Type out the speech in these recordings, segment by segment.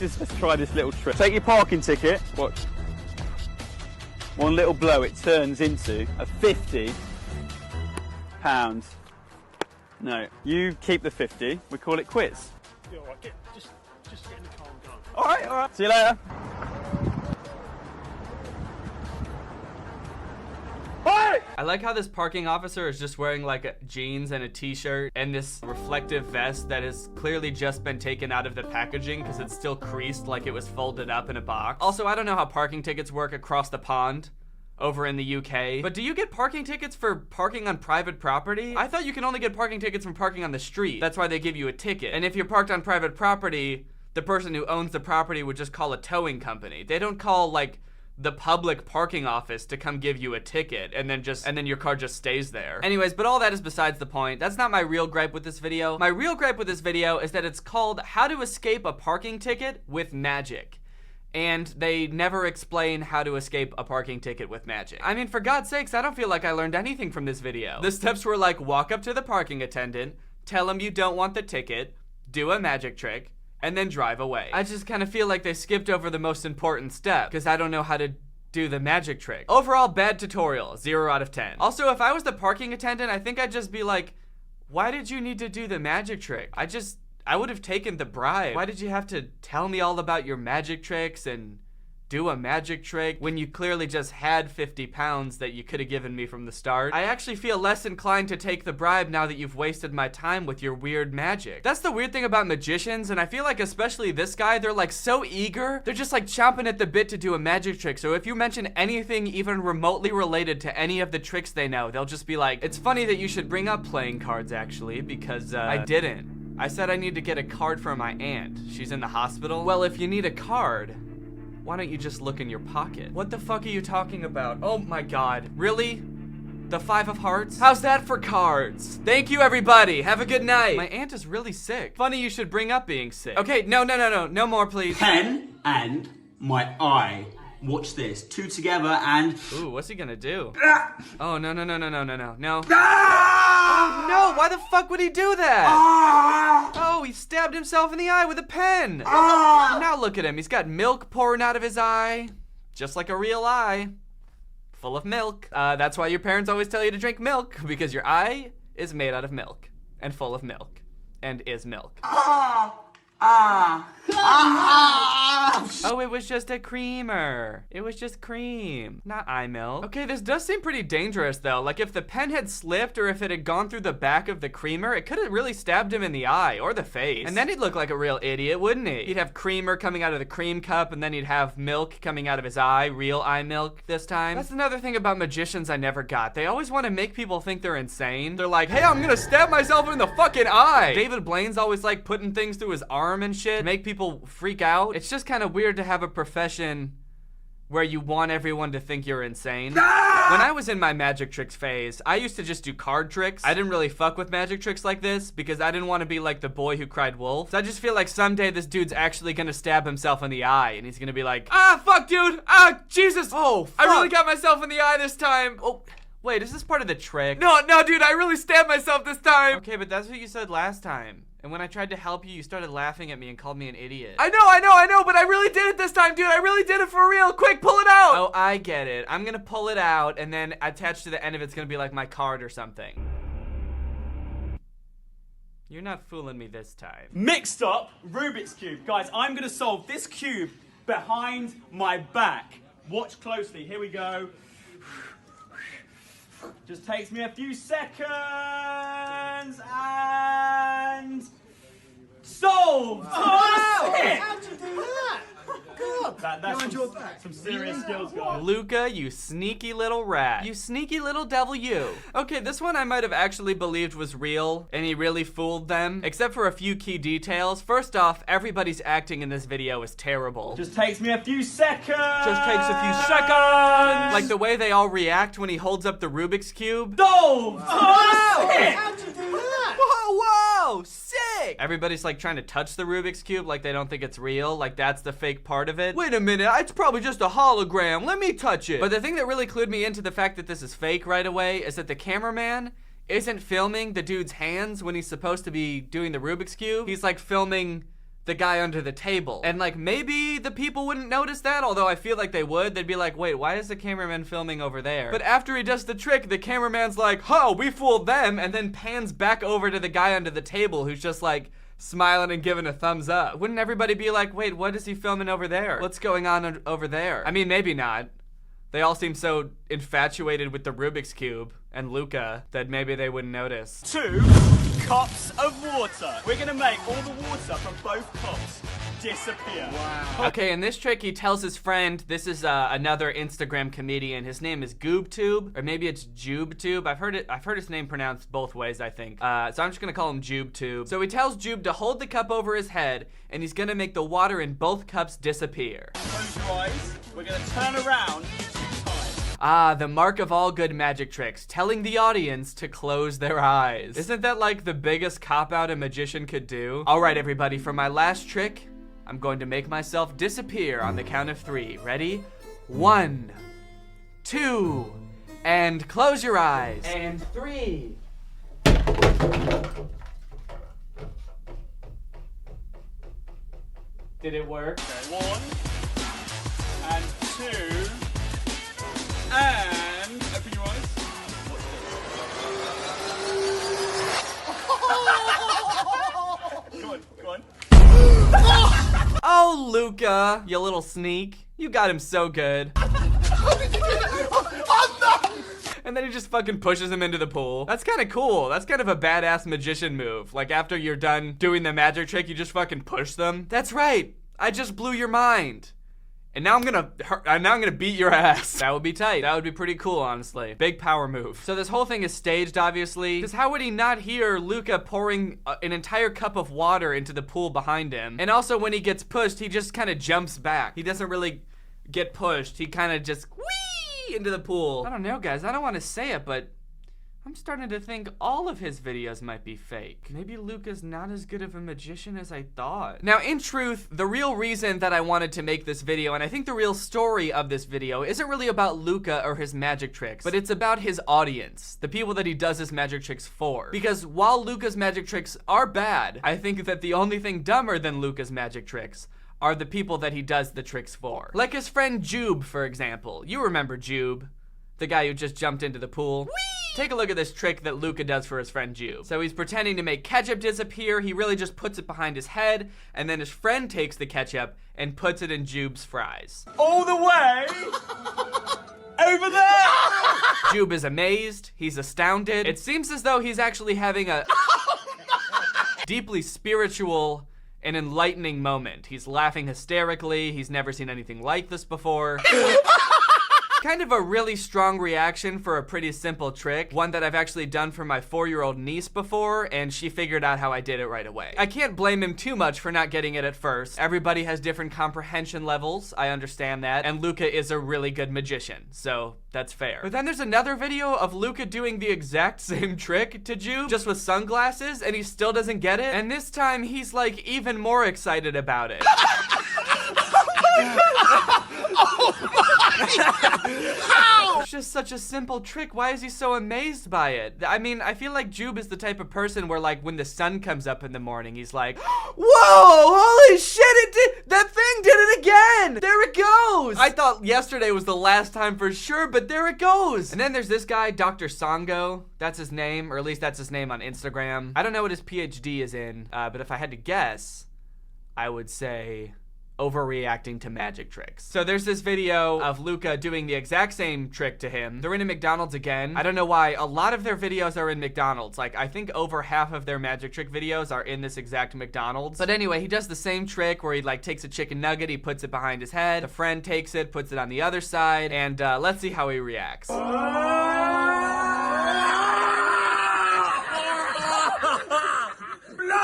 Let's try this little trick. Take your parking ticket. Watch. One little blow, it turns into a £50. No, you keep the 50. We call it quits. Yeah, all right, just get in the car and go. All right. See you later. I like how this parking officer is just wearing like jeans and a t-shirt and this reflective vest that has clearly just been taken out of the packaging because it's still creased like it was folded up in a box. Also, I don't know how parking tickets work across the pond over in the UK, but do you get parking tickets for parking on private property? I thought you can only get parking tickets from parking on the street. That's why they give you a ticket. And if you're parked on private property, the person who owns the property would just call a towing company. They don't call like the public parking office to come give you a ticket and then your car just stays there. Anyways, but all that is besides the point. That's not my real gripe with this video. My real gripe with this video is that it's called How to Escape a Parking Ticket with Magic. And they never explain how to escape a parking ticket with magic. I mean, for God's sakes, I don't feel like I learned anything from this video. The steps were like, walk up to the parking attendant, tell him you don't want the ticket, do a magic trick, and then drive away. I just kind of feel like they skipped over the most important step because I don't know how to do the magic trick. Overall, bad tutorial, 0 out of 10. Also, if I was the parking attendant, I think I'd just be like, why did you need to do the magic trick? I would have taken the bribe. Why did you have to tell me all about your magic tricks and do a magic trick when you clearly just had £50 that you could have given me from the start? I actually feel less inclined to take the bribe now that you've wasted my time with your weird magic. That's the weird thing about magicians, and I feel like especially this guy, they're like so eager. They're just like chomping at the bit to do a magic trick. So if you mention anything even remotely related to any of the tricks they know, they'll just be like, it's funny that you should bring up playing cards actually, because I didn't. I said I need to get a card for my aunt. She's in the hospital. Well, if you need a card, why don't you just look in your pocket? What the fuck are you talking about? Oh my God, really? The 5 of hearts? How's that for cards? Thank you, everybody. Have a good night. My aunt is really sick. Funny you should bring up being sick. Okay, no more, please. Pen and my eye. Watch this. 2 together and... Ooh, what's he gonna do? Oh, no. No. Oh, no, why the fuck would he do that? Oh, he stabbed himself in the eye with a pen. Now look at him. He's got milk pouring out of his eye. Just like a real eye. Full of milk. That's why your parents always tell you to drink milk, because your eye is made out of milk and full of milk and is milk. Oh, it was just a creamer. It was just cream, not eye milk. Okay, this does seem pretty dangerous though. Like if the pen had slipped or if it had gone through the back of the creamer, it could have really stabbed him in the eye or the face. And then he'd look like a real idiot, wouldn't he? He'd have creamer coming out of the cream cup and then he'd have milk coming out of his eye, real eye milk this time. That's another thing about magicians I never got. They always want to make people think they're insane. They're like, hey, I'm gonna stab myself in the fucking eye. David Blaine's always like putting things through his arm and shit to make people freak out. It's just kind of weird to have a profession where you want everyone to think you're insane. When I was in my magic tricks phase, I used to just do card tricks. I didn't really fuck with magic tricks like this because I didn't want to be like the boy who cried wolf. So I just feel like someday this dude's actually gonna stab himself in the eye and he's gonna be like, ah, fuck, dude. Ah, Jesus. Oh, fuck. I really got myself in the eye this time. Oh, wait, is this part of the trick? No, dude, I really stabbed myself this time. Okay, but that's what you said last time. And when I tried to help you, you started laughing at me and called me an idiot. I know, but I really did it this time, dude. I really did it for real. Quick, pull it out. Oh, I get it. I'm gonna pull it out, and then attached to the end of it's gonna be like my card or something. You're not fooling me this time. Mixed up Rubik's Cube. Guys, I'm gonna solve this cube behind my back. Watch closely. Here we go. Just takes me a few seconds and solved! Oh, that's it! How'd you do that? God, That's some serious skills, guys. Luca, you sneaky little rat. You sneaky little devil, you. Okay, this one I might have actually believed was real, and he really fooled them, except for a few key details. First off, everybody's acting in this video is terrible. Just takes me a few seconds! Just takes a few seconds! Like the way they all react when he holds up the Rubik's Cube. Solved! Oh, that's it! How'd you do that? Whoa, sick! Everybody's like trying to touch the Rubik's Cube like they don't think it's real, like that's the fake part of it. Wait a minute, it's probably just a hologram, let me touch it. But the thing that really clued me into the fact that this is fake right away is that the cameraman isn't filming the dude's hands when he's supposed to be doing the Rubik's Cube. He's like filming the guy under the table. And like, maybe the people wouldn't notice that, although I feel like they would. They'd be like, wait, why is the cameraman filming over there? But after he does the trick, the cameraman's like, oh, we fooled them, and then pans back over to the guy under the table who's just like, smiling and giving a thumbs up. Wouldn't everybody be like, wait, what is he filming over there? What's going on over there? I mean, maybe not. They all seem so infatuated with the Rubik's Cube and Luca that maybe they wouldn't notice. 2 cups of water. We're gonna make all the water from both cups disappear. Wow. Okay, in this trick, he tells his friend, this is another Instagram comedian. His name is GoobTube, or maybe it's JubeTube. I've heard his name pronounced both ways, I think. So I'm just gonna call him JubeTube. So he tells Jube to hold the cup over his head, and he's gonna make the water in both cups disappear. Close your eyes. We're gonna turn around 2 times. Ah, the mark of all good magic tricks, telling the audience to close their eyes. Isn't that like the biggest cop-out a magician could do? All right, everybody, for my last trick, I'm going to make myself disappear on the count of 3. Ready? 1, 2, and close your eyes. And 3. Did it work? Okay, 1 and 2 and open your eyes. Go on, go on. Oh, Luca, you little sneak. You got him so good. And then he just fucking pushes him into the pool. That's kind of cool. That's kind of a badass magician move. Like, after you're done doing the magic trick, you just fucking push them. That's right. I just blew your mind. And now I'm gonna beat your ass. That would be tight. That would be pretty cool, honestly. Big power move. So this whole thing is staged, obviously. Because how would he not hear Luca pouring an entire cup of water into the pool behind him? And also, when he gets pushed, he just kind of jumps back. He doesn't really get pushed. He kind of just whee into the pool. I don't know, guys. I don't want to say it, but I'm starting to think all of his videos might be fake. Maybe Luca's not as good of a magician as I thought. Now, in truth, the real reason that I wanted to make this video, and I think the real story of this video, isn't really about Luca or his magic tricks, but it's about his audience, the people that he does his magic tricks for. Because while Luca's magic tricks are bad, I think that the only thing dumber than Luca's magic tricks are the people that he does the tricks for. Like his friend Jube, for example. You remember Jube, the guy who just jumped into the pool. Whee! Take a look at this trick that Luca does for his friend Jube. So he's pretending to make ketchup disappear. He really just puts it behind his head, and then his friend takes the ketchup and puts it in Jube's fries. All the way over there! Jube is amazed. He's astounded. It seems as though he's actually having a deeply spiritual and enlightening moment. He's laughing hysterically. He's never seen anything like this before. Kind of a really strong reaction for a pretty simple trick. One that I've actually done for my 4-year-old niece before, and she figured out how I did it right away. I can't blame him too much for not getting it at first. Everybody has different comprehension levels, I understand that, and Luca is a really good magician, so that's fair. But then there's another video of Luca doing the exact same trick to Jube, just with sunglasses, and he still doesn't get it, and this time he's like even more excited about it. It's just such a simple trick. Why is he so amazed by it? I mean, I feel like Jube is the type of person where, like, when the sun comes up in the morning, he's like, whoa, holy shit, that thing did it again. There it goes. I thought yesterday was the last time for sure, but there it goes. And then there's this guy, Dr. Songo. That's his name, or at least that's his name on Instagram. I don't know what his PhD is in, but if I had to guess, I would say overreacting to magic tricks. So there's this video of Luca doing the exact same trick to him. They're in a McDonald's again. I don't know why. A lot of their videos are in McDonald's. Like, I think over half of their magic trick videos are in this exact McDonald's. But anyway, he does the same trick where he like takes a chicken nugget, he puts it behind his head, the friend takes it, puts it on the other side, and let's see how he reacts. Blood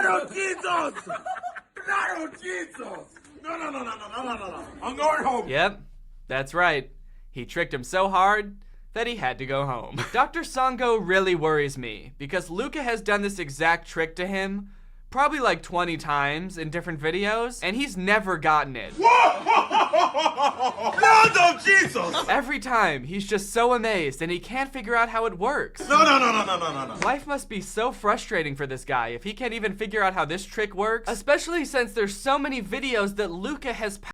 of Jesus! Blood of Jesus! No. I'm going home. Yep, that's right. He tricked him so hard that he had to go home. Dr. Songo really worries me because Luca has done this exact trick to him probably like 20 times in different videos, and he's never gotten it. Blood of Jesus! Every time, he's just so amazed and he can't figure out how it works. No, no, no, no, no, no, no, no. Life must be so frustrating for this guy if he can't even figure out how this trick works, especially since there's so many videos that Luca has